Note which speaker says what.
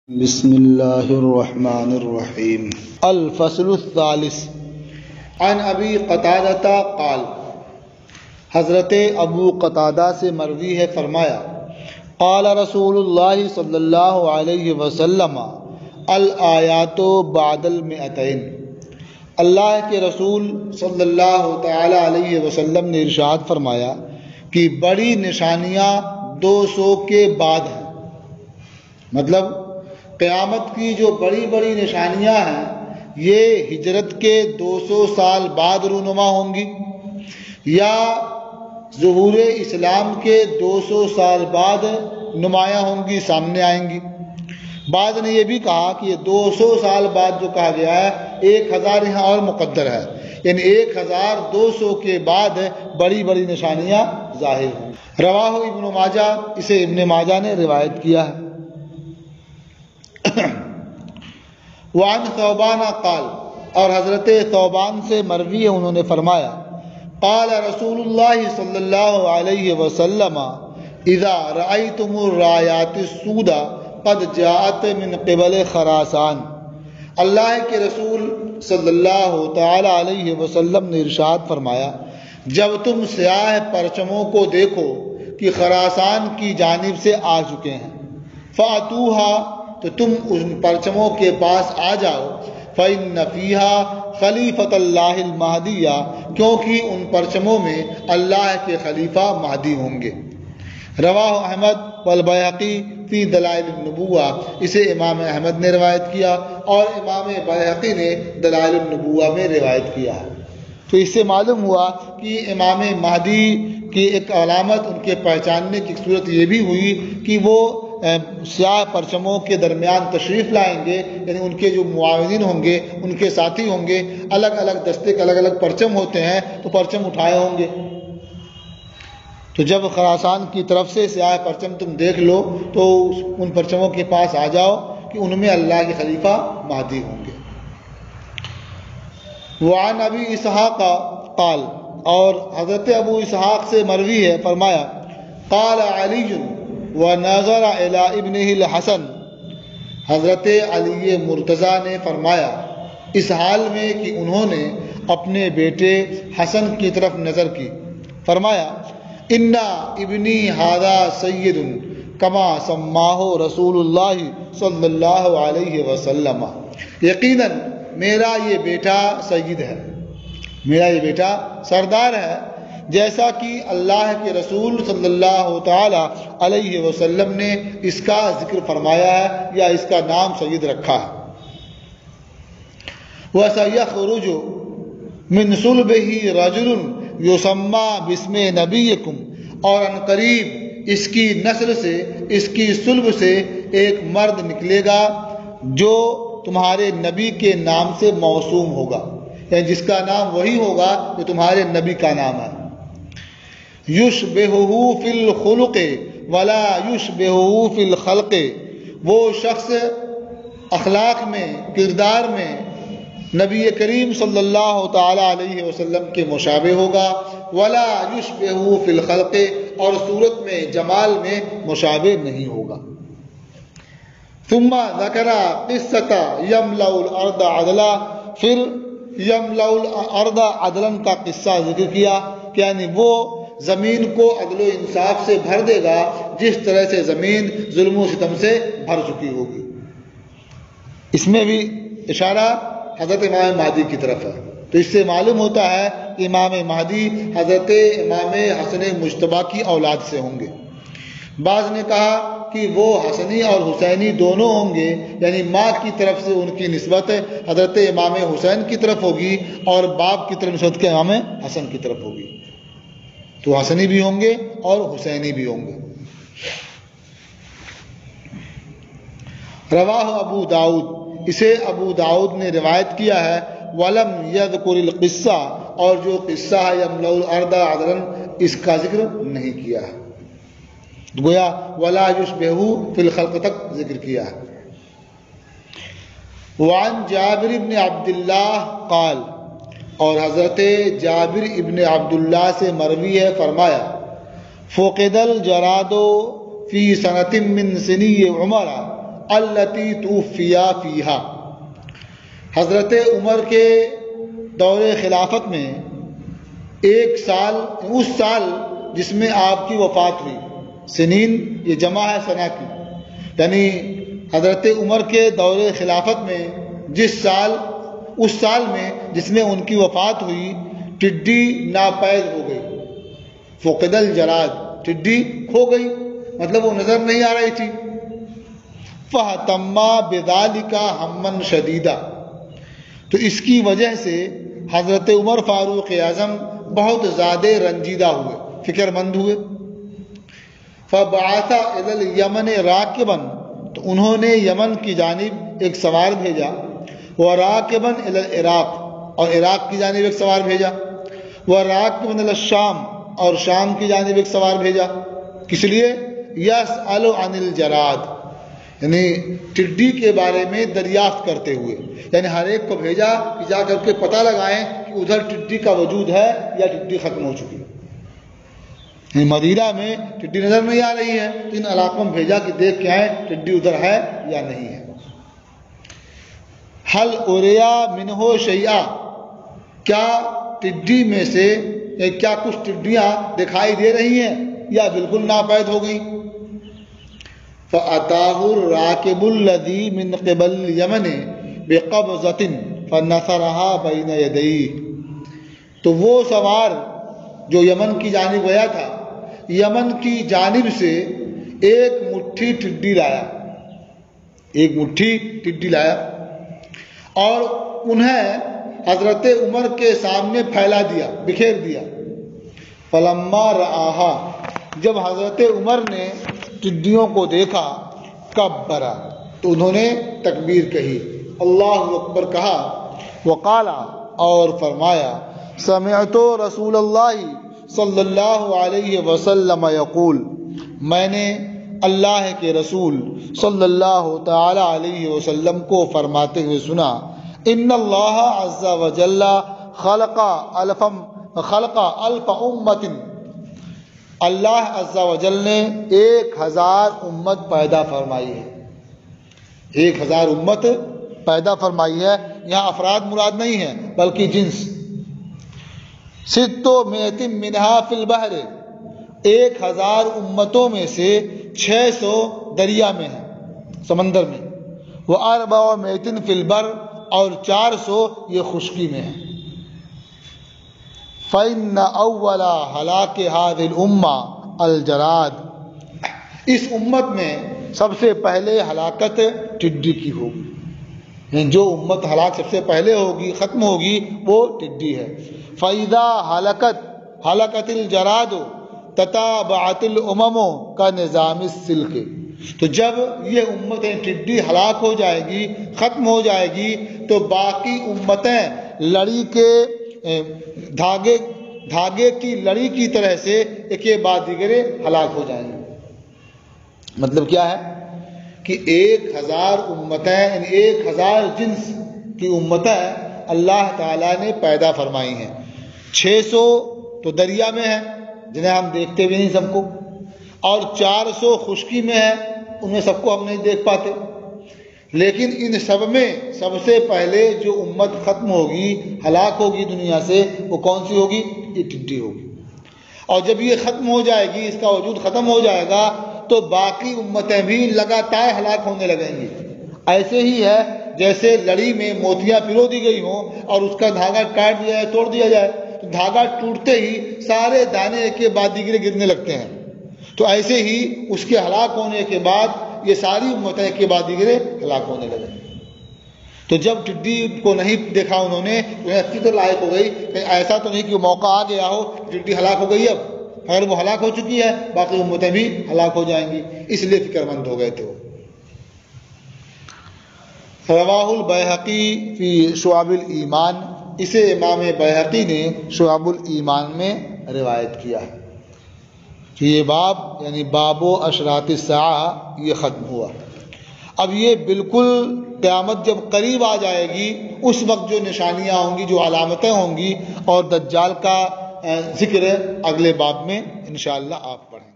Speaker 1: بسم اللہ الرحمن الرحیم الفصل الثالث عن ابی قتادہ قال، حضرت ابو قتادہ سے مروی ہے، فرمایا قال رسول اللہ صلی اللہ علیہ وسلم الآیات بعد المئتین، اللہ کے رسول صلی اللہ تعالی علیہ وسلم نے ارشاد فرمایا کہ بڑی نشانیاں 200 کے بعد ہیں، مطلب قیامت کی جو بڑی بڑی نشانیاں ہیں یہ ہجرت کے 200 سال بعد رونما ہوں گی یا ظہور اسلام کے 200 سال بعد نمایاں ہوں گی، سامنے آئیں گی۔ بعض نے یہ بھی کہا کہ یہ 200 سال بعد جو کہا گیا ہے 1000 یہاں اور مقدر ہے، یعنی 1200 کے بعد بڑی بڑی نشانیاں ظاہر ہوں۔ رواہ ابن ماجہ، اسے ابن ماجہ نے روایت کیا ہے۔ وعن ثوبان قال، اور حضرت ثوبان سے مروی ہے، انہوں نے فرمایا قال رسول اللہ صلی اللہ علیہ وسلم اذا رأيتم الرايات السوداء قد جاءت من قبل خراسان، اللہ کے رسول صلی اللہ تعالی علیہ وسلم نے ارشاد فرمایا جب تم سیاہ پرچموں کو دیکھو کہ خراسان کی جانب سے آ چکے ہیں، فاتوها، تو تم ان پرچموں کے پاس آ جاؤ، فإن فیہا خلیفۃ اللہ المہدیہ، کیونکہ ان پرچموں میں اللہ کے خلیفہ مہدی ہوں گے۔ رواہ احمد والبیہقی فی دلائل النبوہ، اسے امام احمد نے روایت کیا اور امام بیہقی نے دلائل النبوہ میں روایت کیا ہے۔ تو اس سے معلوم ہوا کہ امام مہدی کی ایک علامت، ان کے پہچاننے کی صورت یہ بھی ہوئی کہ وہ سیاہ پرچموں کے درمیان تشریف لائیں گے، یعنی ان کے جو معاونین ہوں گے، ان کے ساتھی ہوں گے، الگ الگ دستے کے الگ الگ پرچم ہوتے ہیں تو پرچم اٹھائے ہوں گے۔ تو جب خراسان کی طرف سے سیاہ پرچم تم دیکھ لو تو ان پرچموں کے پاس آ جاؤ کہ ان میں اللہ کے خلیفہ مہدی ہوں گے۔ وعن ابی اسحاق قال، اور حضرت ابو اسحاق سے مروی ہے، فرمایا قال علی ونظر الی ابنہ الحسن، حضرت علی مرتضیٰ نے فرمایا اس حال میں کہ انہوں نے اپنے بیٹے حسن کی طرف نظر کی، فرمایا ان ابنی ھذا سید کما سماہ رسول اللہ صلی اللہ علیہ وسلم، یقیناً میرا یہ بیٹا سید ہے، میرا یہ بیٹا سردار ہے، جیسا کہ اللہ کے رسول صلی اللہ تعالی علیہ وسلم نے اس کا ذکر فرمایا ہے یا اس کا نام سید رکھا ہے۔ وَسَيَخْرُجُ مِنْ صُلْبِهِ رَجُلٌ يُسَمَّى بِاسْمِ نَبِيِّكُمْ، اور عنقریب اس کی نسل سے، اس کی صلب سے ایک مرد نکلے گا جو تمہارے نبی کے نام سے موسوم ہوگا، یعنی جس کا نام وہی ہوگا جو تمہارے نبی کا نام ہے۔ یشبہہ فی الخلق ولا یشبہہ فی الخلق، وہ شخص اخلاق میں، کردار میں نبی کریم صلی اللہ تعالی علیہ وسلم کے مشابہ ہوگا، ولا یشبہہ فی الخلق، اور صورت میں، جمال میں مشابہ نہیں ہوگا۔ ثم ذکر قصۃ یملأ الارض عدلا، پھر یملأ الارض عدلا کا قصہ ذکر کیا کہ یعنی وہ زمین کو عدل و انصاف سے بھر دے گا جس طرح سے زمین ظلم و ستم سے بھر چکی ہوگی۔ اس میں بھی اشارہ حضرت امام مہدی کی طرف ہے، تو اس سے معلوم ہوتا ہے کہ امام مہدی حضرت امام حسن مجتبیٰ کی اولاد سے ہوں گے۔ بعض نے کہا کہ وہ حسنی اور حسینی دونوں ہوں گے، یعنی ماں کی طرف سے ان کی نسبت حضرت امام حسین کی طرف ہوگی اور باپ کی طرف نسبت کے امام حسن کی طرف ہوگی، تو حسنی بھی ہوں گے اور حسینی بھی ہوں گے۔ رواہ ابو داؤد، اسے ابو داؤد نے روایت کیا ہے، ولم یذکر القصہ، اور جو قصہ ہے یملأ الارض عدلا، اس کا ذکر نہیں کیا ہے، گویا ولا یشبہہ فی الخلق تک ذکر کیا ہے۔ وعن جابر بن عبداللہ قال، اور حضرت جابر ابن عبداللہ سے مروی ہے، فرمایا فقد الجراد فی سنۃ من سنی عمر التي توفي فيها. حضرت عمر کے دور خلافت میں ایک سال، اس سال جس میں آپ کی وفات ہوئی، سنین یہ جمع ہے سنہ کی، یعنی حضرت عمر کے دور خلافت میں جس سال، اس سال میں جس میں ان کی وفات ہوئی، ٹڈی ناپید ہو گئی. فقد الجراد، ٹڈی کھو گئی، مطلب وہ نظر نہیں آ رہی تھی. فَهَتَمَّا بِذَلِكَ هَمًّا شَدِيدًا، تو اس کی وجہ سے حضرت عمر فاروق اعظم بہت زیادہ رنجیدہ ہوئے، فکر مند ہوئے. فَبَعَثَ إِلَى الْيَمَنِ رَاكِبًا، تو انہوں نے یمن کی جانب ایک سوار بھیجا. وَرَاكِبًا إِلَى الْعِرَاقِ، اور عراق کی جانب ایک سوار بھیجا. وَرَاكِبًا إِلَى الشام، اور شام کی جانب ایک سوار بھیجا. کس لیے؟ يَسْأَلُ عَنِ الْجَرَادِ، یعنی ٹڈی کے بارے میں دریافت کرتے ہوئے، یعنی ہر ایک کو بھیجا کہ جا کر کے پتہ لگائیں کہ ادھر ٹڈی کا وجود ہے یا ٹڈی ختم ہو چکی ہے. یعنی مدینہ میں ٹڈی نظر نہیں آ رہی ہے تو ان علاقوں میں بھیجا کہ دیکھ کے آئیں ٹڈی ادھر ہے یا نہیں ہے. حل اوریا منہو شیئا، کیا ٹڈی میں سے کیا کچھ ٹڈیاں دکھائی دے رہی ہیں یا بالکل ناپید ہو گئی. فَأَتَاهُ الرَّاكِبُ الَّذِي مِنْ قِبَلِ الْيَمَنِ بِقَبْضَةٍ فَنَثَرَهَا بَيْنَ يَدَيْهِ، تو وہ سوار جو یمن کی جانب گیا تھا، یمن کی جانب سے ایک مٹھی ٹڈی لایا، ایک مٹھی ٹڈی لایا اور انہیں حضرت عمر کے سامنے پھیلا دیا، بکھیر دیا. فَلَمَّا رَآهَا، جب حضرت عمر نے ٹڈیوں کو دیکھا، کبرا، تو انہوں نے تکبیر کہی، اللہ اکبر کہا. وقالا، اور فرمایا، سمعت رسول اللہ صلی اللہ علیہ وسلم یقول، میں نے اللہ کے رسول صلی اللہ تعالی علیہ وسلم کو فرماتے ہوئے سنا، ان اللہ عز وجل خلق الف امت، اللہ عز و جل نے 1000 امت پیدا فرمائی ہے. 1000 امت پیدا فرمائی ہے. یہاں افراد مراد نہیں ہیں بلکہ جنس. 600 منہا فی البحر، 1000 امتوں میں سے 600 دریا میں ہیں، سمندر میں. و400 فی البر، اور 400 یہ خشکی میں ہیں. فَإِنَّ أَوَّلَ هَلَاكِ هَذِهِ الْأُمَّةِ الْجَرَادُ، اس امت میں سب سے پہلے ہلاکت ٹڈی کی ہوگی، یعنی جو امت ہلاک سب سے پہلے ہوگی، ختم ہوگی، وہ ٹڈی ہے. فَإِذَا هَلَكَتِ الْجَرَادُ تَتَابَعَتِ الْأُمَمُ كَنِظَامِ السِّلْكِ، تو جب یہ امت ٹڈی ہلاک ہو جائے گی، ختم ہو جائے گی، تو باقی امتیں لڑی کے دھاگے کی لڑی کی طرح سے ایک کے بعد دیگرے ہلاک ہو جائیں گے. مطلب کیا ہے کہ 1000 امتیں، یعنی 1000 جنس کی امتیں اللہ تعالیٰ نے پیدا فرمائی ہیں. 600 تو دریا میں ہیں جنہیں ہم دیکھتے بھی نہیں سب کو، اور 400 خشکی میں ہیں، ان میں سب کو ہم نہیں دیکھ پاتے. لیکن ان سب میں سب سے پہلے جو امت ختم ہوگی، ہلاک ہوگی دنیا سے، وہ کون سی ہوگی؟ یہ ٹڈی ہوگی. اور جب یہ ختم ہو جائے گی، اس کا وجود ختم ہو جائے گا، تو باقی امتیں بھی لگاتار ہلاک ہونے لگیں گی. ایسے ہی ہے جیسے لڑی میں موتیاں پرو دی گئی ہوں اور اس کا دھاگا کاٹ دیا جائے، توڑ دیا جائے، تو دھاگا ٹوٹتے ہی سارے دانے ایک کے بعد دیگرے گرنے لگتے ہیں. تو ایسے ہی اس کے ہلاک ہونے کے بعد یہ ساری امتیں ایک کے بعد دیگرے ہلاک ہونے لگے. تو جب ٹڈی کو نہیں دیکھا انہوں نے، انہیں فکر لاحق ہو گئی کہ ایسا تو نہیں کہ موقع آ گیا ہو ٹڈی ہلاک ہو گئی، اب اگر وہ ہلاک ہو چکی ہے باقی امتیں بھی ہلاک ہو جائیں گی، اس لیے فکر مند ہو گئے تھے وہ. رواہ البیہقی فی شعب الایمان، اسے امام بیہقی نے شعب الایمان میں روایت کیا ہے. کہ یہ باب یعنی باب و اشراط الساعہ یہ ختم ہوا. اب یہ بالکل قیامت جب قریب آ جائے گی، اس وقت جو نشانیاں ہوں گی، جو علامتیں ہوں گی، اور دجال کا ذکر اگلے باب میں انشاءاللہ آپ پڑھیں گے.